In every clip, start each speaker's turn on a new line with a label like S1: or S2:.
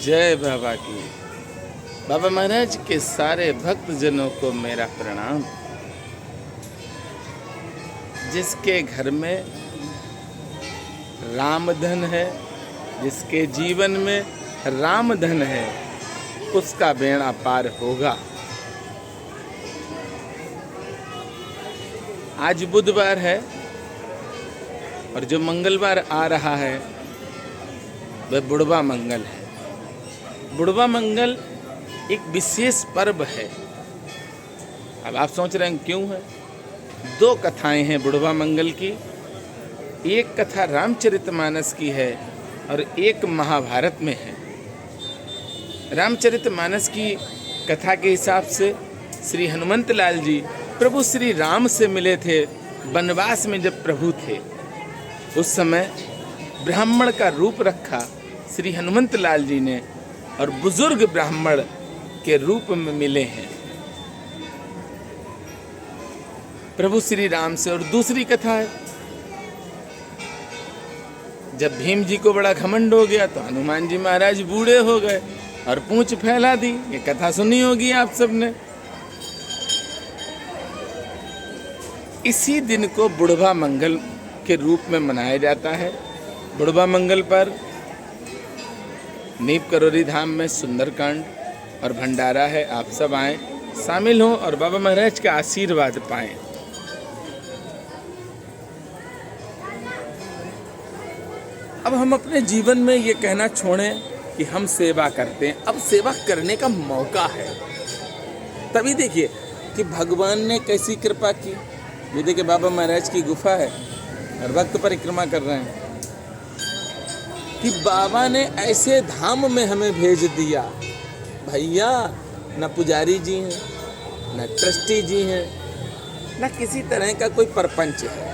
S1: जय बाबा की। बाबा महाराज के सारे भक्त जनों को मेरा प्रणाम। जिसके घर में राम धन है, जिसके जीवन में राम धन है, उसका बेड़ा पार होगा। आज बुधवार है और जो मंगलवार आ रहा है वह बुढ़वा मंगल है। बुढ़वा मंगल एक विशेष पर्व है। अब आप सोच रहे हैं क्यों है? दो कथाएं हैं बुढ़वा मंगल की। एक कथा रामचरितमानस की है और एक महाभारत में है। रामचरितमानस की कथा के हिसाब से श्री हनुमंत लाल जी प्रभु श्री राम से मिले थे। वनवास में जब प्रभु थे उस समय ब्राह्मण का रूप रखा श्री हनुमंत लाल जी ने और बुजुर्ग ब्राह्मण के रूप में मिले हैं प्रभु श्री राम से। और दूसरी कथा है जब भीम जी को बड़ा घमंड हो गया तो हनुमान जी महाराज बूढ़े हो गए और पूंछ फैला दी। ये कथा सुनी होगी आप सबने। इसी दिन को बुढ़वा मंगल के रूप में मनाया जाता है। बुढ़वा मंगल पर नीप करोरी धाम में सुंदरकांड और भंडारा है। आप सब आएं, शामिल हों और बाबा महाराज का आशीर्वाद पाएं। अब हम अपने जीवन में ये कहना छोड़ें कि हम सेवा करते हैं। अब सेवा करने का मौका है। तभी देखिए कि भगवान ने कैसी कृपा की। ये देखिए बाबा महाराज की गुफा है और भक्त परिक्रमा कर रहे हैं कि बाबा ने ऐसे धाम में हमें भेज दिया। भैया न पुजारी जी हैं, न ट्रस्टी जी हैं, न किसी तरह का कोई परपंच है।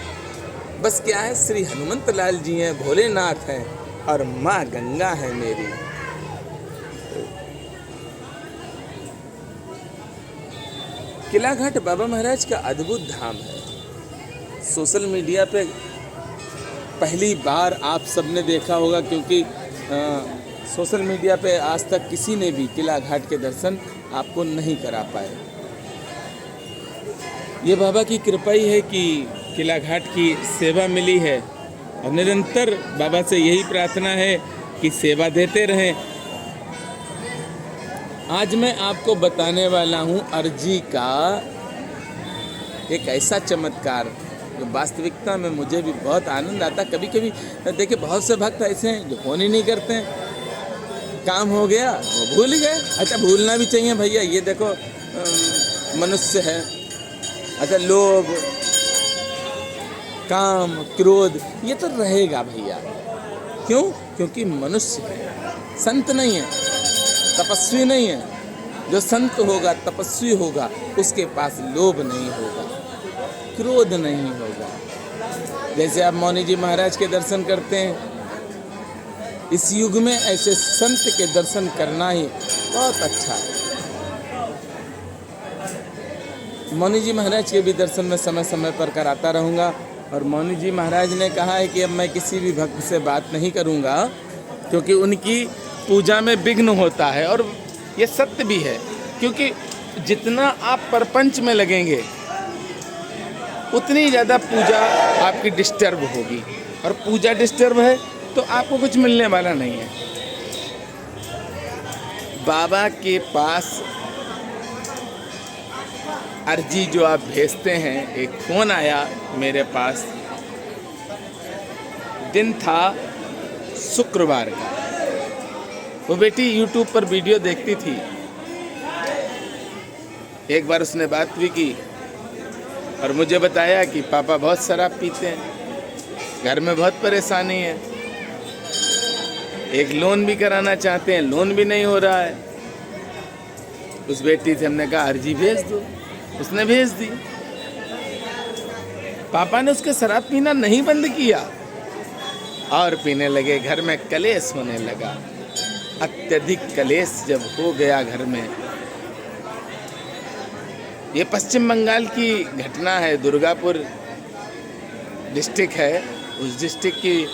S1: बस क्या है, श्री हनुमंत लाल जी हैं, भोलेनाथ हैं और माँ गंगा है मेरी। किलाघाट बाबा महाराज का अद्भुत धाम है। सोशल मीडिया पे पहली बार आप सबने देखा होगा, क्योंकि सोशल मीडिया पे आज तक किसी ने भी किलाघाट के दर्शन आपको नहीं करा पाए। ये बाबा की कृपा ही है कि किलाघाट की सेवा मिली है और निरंतर बाबा से यही प्रार्थना है कि सेवा देते रहें। आज मैं आपको बताने वाला हूँ अर्जी का एक ऐसा चमत्कार जो वास्तविकता में मुझे भी बहुत आनंद आता। कभी कभी देखिए बहुत से भक्त ऐसे हैं जो फोन ही नहीं करते हैं। काम हो गया वो भूल गए। अच्छा, भूलना भी चाहिए भैया। ये देखो मनुष्य है। अच्छा, लोभ, काम, क्रोध ये तो रहेगा भैया। क्यों? क्योंकि मनुष्य है, संत नहीं है, तपस्वी नहीं है। जो संत होगा, तपस्वी होगा, उसके पास लोभ नहीं होगा, क्रोध नहीं होगा। जैसे आप मौनी जी महाराज के दर्शन करते हैं, इस युग में ऐसे संत के दर्शन करना ही बहुत अच्छा है। मौनी जी महाराज के भी दर्शन में समय समय पर कराता रहूँगा। और मौनी जी महाराज ने कहा है कि अब मैं किसी भी भक्त से बात नहीं करूँगा क्योंकि उनकी पूजा में विघ्न होता है। और ये सत्य भी है, क्योंकि जितना आप परपंच में लगेंगे उतनी ज़्यादा पूजा आपकी डिस्टर्ब होगी, और पूजा डिस्टर्ब है तो आपको कुछ मिलने वाला नहीं है। बाबा के पास अर्जी जो आप भेजते हैं, एक फ़ोन आया मेरे पास। दिन था शुक्रवार का। वो बेटी यूट्यूब पर वीडियो देखती थी। एक बार उसने बात भी की और मुझे बताया कि पापा बहुत शराब पीते हैं, घर में बहुत परेशानी है, एक लोन भी कराना चाहते हैं, लोन भी नहीं हो रहा है। उस बेटी से हमने कहा अर्जी भेज दो। उसने भेज दी। पापा ने उसके शराब पीना नहीं बंद किया और पीने लगे। घर में कलेश होने लगा। अत्यधिक कलेश जब हो गया घर में, ये पश्चिम बंगाल की घटना है। दुर्गापुर डिस्ट्रिक्ट है, उस डिस्ट्रिक्ट की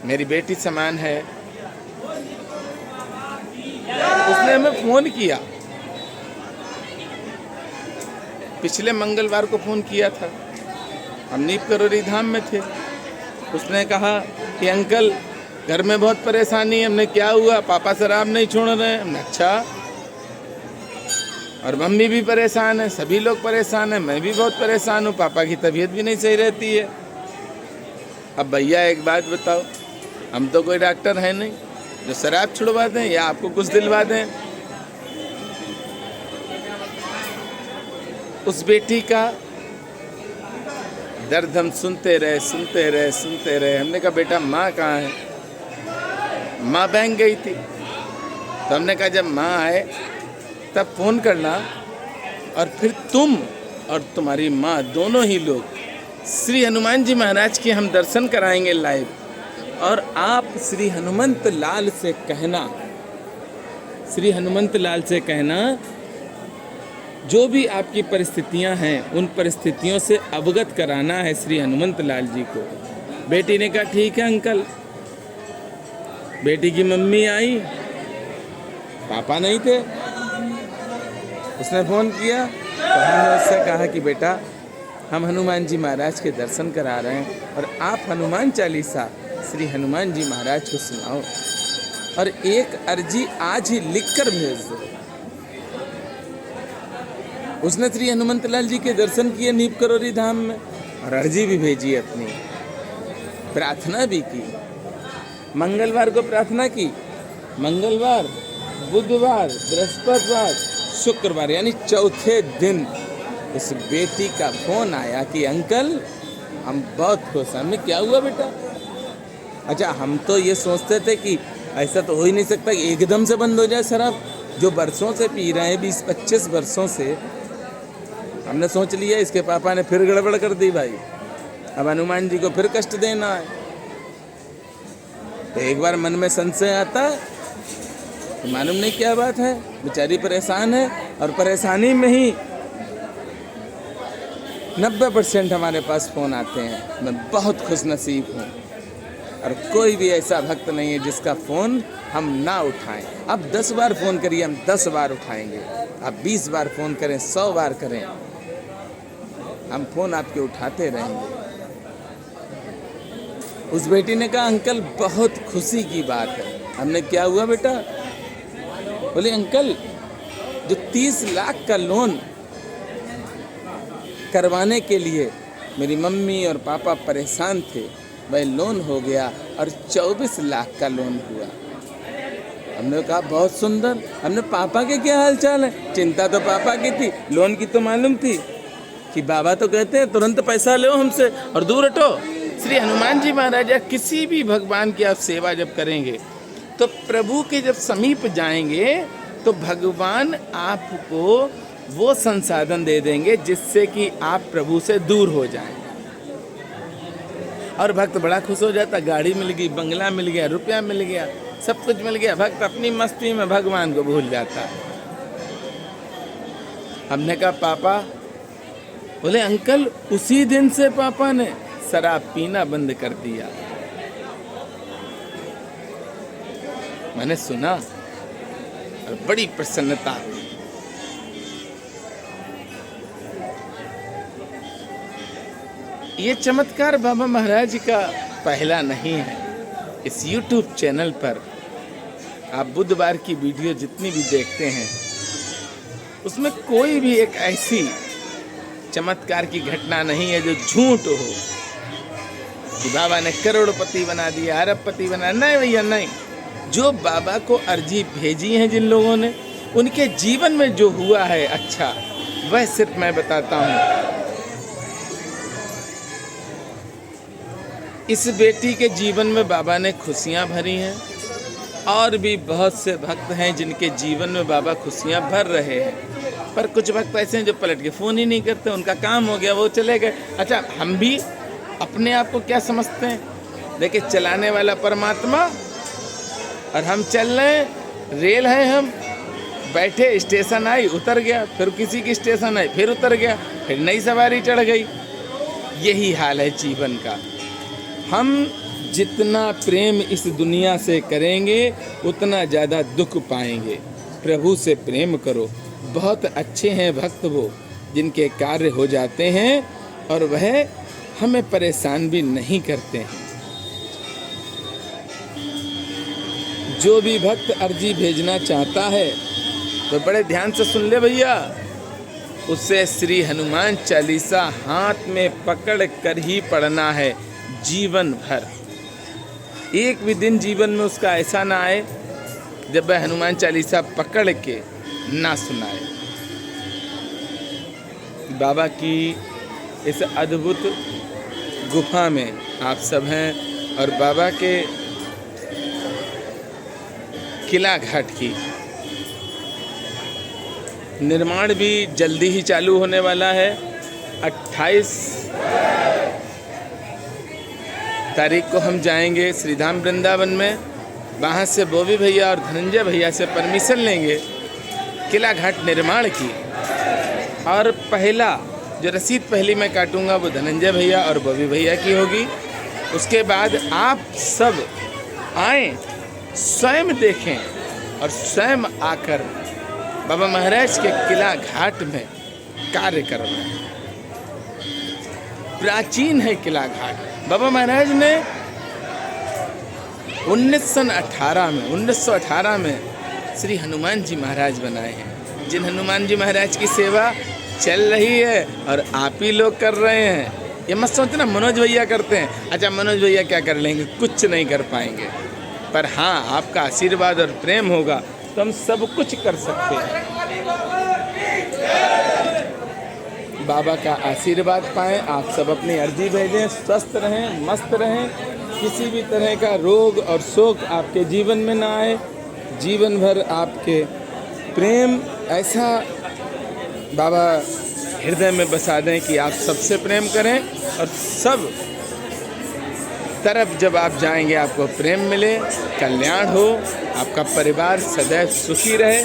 S1: मेरी बेटी समान है। उसने हमें फ़ोन किया, पिछले मंगलवार को फ़ोन किया था, हम नीप करोरी धाम में थे। उसने कहा कि अंकल घर में बहुत परेशानी है। हमने क्या हुआ? पापा शराब नहीं छोड़ रहे हैं। हमने अच्छा, और मम्मी भी परेशान है, सभी लोग परेशान हैं, मैं भी बहुत परेशान हूँ, पापा की तबीयत भी नहीं सही रहती है। अब भैया एक बात बताओ, हम तो कोई डॉक्टर है नहीं जो शराब छुड़वा दें या आपको कुछ दिलवा दें। उस बेटी का दर्द हम सुनते रहे। हमने कहा बेटा माँ कहाँ है? माँ बैंक गई थी। तो हमने कहा जब माँ आए तब फ़ोन करना, और फिर तुम और तुम्हारी माँ दोनों ही लोग श्री हनुमान जी महाराज के हम दर्शन कराएंगे लाइव, और आप श्री हनुमंत लाल से कहना जो भी आपकी परिस्थितियां हैं उन परिस्थितियों से अवगत कराना है श्री हनुमंत लाल जी को। बेटी ने कहा ठीक है अंकल। बेटी की मम्मी आई, पापा नहीं थे, उसने फ़ोन किया तो हमने उससे कहा कि बेटा हम हनुमान जी महाराज के दर्शन करा रहे हैं और आप हनुमान चालीसा श्री हनुमान जी महाराज को सुनाओ, और एक अर्जी आज ही लिख कर भेज दो। उसने श्री हनुमंत लाल जी के दर्शन किए नीप करोरी धाम में, और अर्जी भी भेजी अपनी, प्रार्थना भी की। मंगलवार को प्रार्थना की, मंगलवार, बुधवार, बृहस्पतिवार, शुक्रवार यानी चौथे दिन उस बेटी का फोन आया कि अंकल हम बहुत खुश हैं। हमने क्या हुआ बेटा? अच्छा, हम तो ये सोचते थे कि ऐसा तो हो ही नहीं सकता कि एकदम से बंद हो जाए शराब, जो बरसों से पी रहे हैं, 20-25 वर्षों से। हमने सोच लिया इसके पापा ने फिर गड़बड़ कर दी भाई, अब हनुमान जी को फिर कष्ट देना है। तो एक बार मन में संशय आता है, तो मालूम नहीं क्या बात है, बेचारी परेशान है, और परेशानी में ही 90% हमारे पास फ़ोन आते हैं। मैं बहुत खुशनसीब हूँ, और कोई भी ऐसा भक्त नहीं है जिसका फ़ोन हम ना उठाएं। अब 10 बार फ़ोन करिए, हम 10 बार उठाएंगे। आप 20 बार फ़ोन करें, 100 बार करें, हम फ़ोन आपके उठाते रहेंगे। उस बेटी ने कहा अंकल बहुत खुशी की बात है। हमने क्या हुआ बेटा? बोले अंकल जो 30 लाख का लोन करवाने के लिए मेरी मम्मी और पापा परेशान थे, वह लोन हो गया और 24 लाख का लोन हुआ। हमने कहा बहुत सुंदर। हमने पापा के क्या हाल चाल है? चिंता तो पापा की थी, लोन की तो मालूम थी कि बाबा तो कहते हैं तुरंत पैसा लो हमसे और दूर हटो। श्री हनुमान जी महाराज किसी भी भगवान की आप सेवा जब करेंगे तो प्रभु के जब समीप जाएंगे तो भगवान आपको वो संसाधन दे देंगे जिससे कि आप प्रभु से दूर हो जाएं। और भक्त बड़ा खुश हो जाता, गाड़ी मिल गई, बंगला मिल गया, रुपया मिल गया, सब कुछ मिल गया। भक्त अपनी मस्ती में भगवान को भूल जाता है। हमने कहा पापा? बोले अंकल उसी दिन से पापा ने शराब पीना बंद कर दिया। मैंने सुना और बड़ी प्रसन्नता हुई। ये चमत्कार बाबा महाराज का पहला नहीं है। इस YouTube चैनल पर आप बुधवार की वीडियो जितनी भी देखते हैं उसमें कोई भी एक ऐसी चमत्कार की घटना नहीं है जो झूठ हो कि बाबा ने करोड़पति बना दिया, अरबपति बना। नहीं भैया नहीं। जो बाबा को अर्जी भेजी है जिन लोगों ने, उनके जीवन में जो हुआ है अच्छा, वह सिर्फ मैं बताता हूँ। इस बेटी के जीवन में बाबा ने खुशियाँ भरी हैं, और भी बहुत से भक्त हैं जिनके जीवन में बाबा खुशियाँ भर रहे हैं। पर कुछ भक्त ऐसे हैं जो पलट के फ़ोन ही नहीं करते, उनका काम हो गया, वो चले गए। अच्छा, हम भी अपने आप को क्या समझते हैं? देखिए, चलाने वाला परमात्मा और हम चल रहे हैं, रेल है, हम बैठे, स्टेशन आई, उतर गया, फिर किसी की स्टेशन आई, फिर उतर गया, फिर नई सवारी चढ़ गई। यही हाल है जीवन का। हम जितना प्रेम इस दुनिया से करेंगे उतना ज़्यादा दुख पाएंगे। प्रभु से प्रेम करो। बहुत अच्छे हैं भक्त वो जिनके कार्य हो जाते हैं और वह हमें परेशान भी नहीं करते हैं। जो भी भक्त अर्जी भेजना चाहता है तो बड़े ध्यान से सुन ले भैया, उसे श्री हनुमान चालीसा हाथ में पकड़ कर ही पढ़ना है जीवन भर। एक भी दिन जीवन में उसका ऐसा ना आए जब वह हनुमान चालीसा पकड़ के ना सुनाए। बाबा की इस अद्भुत गुफा में आप सब हैं और बाबा के किला घाट की निर्माण भी जल्दी ही चालू होने वाला है। 28 तारीख को हम जाएंगे श्रीधाम वृंदावन में। वहाँ से बॉबी भैया और धनंजय भैया से परमिशन लेंगे किला घाट निर्माण की। और पहला जो रसीद पहली मैं काटूंगा वो धनंजय भैया और बॉबी भैया की होगी। उसके बाद आप सब आएँ, स्वयं देखें और स्वयं आकर बाबा महाराज के किला घाट में कार्य करवाएं। प्राचीन है किला घाट। बाबा महाराज ने 1918 में श्री हनुमान जी महाराज बनाए हैं। जिन हनुमान जी महाराज की सेवा चल रही है और आप ही लोग कर रहे हैं। ये मत सोचना मनोज भैया करते हैं, अच्छा मनोज भैया क्या कर लेंगे, कुछ नहीं कर पाएंगे। पर हाँ, आपका आशीर्वाद और प्रेम होगा तो हम सब कुछ कर सकते हैं। बाबा का आशीर्वाद पाएं, आप सब अपनी अर्जी भेजें, स्वस्थ रहें, मस्त रहें, किसी भी तरह का रोग और शोक आपके जीवन में ना आए। जीवन भर आपके प्रेम ऐसा बाबा हृदय में बसा दें कि आप सबसे प्रेम करें और सब तरफ जब आप जाएंगे आपको प्रेम मिले, कल्याण हो, आपका परिवार सदैव सुखी रहे,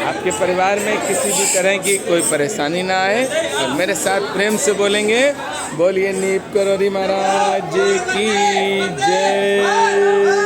S1: आपके परिवार में किसी भी तरह की कोई परेशानी ना आए। और मेरे साथ प्रेम से बोलेंगे, बोलिए नीप करोरी महाराज की जय।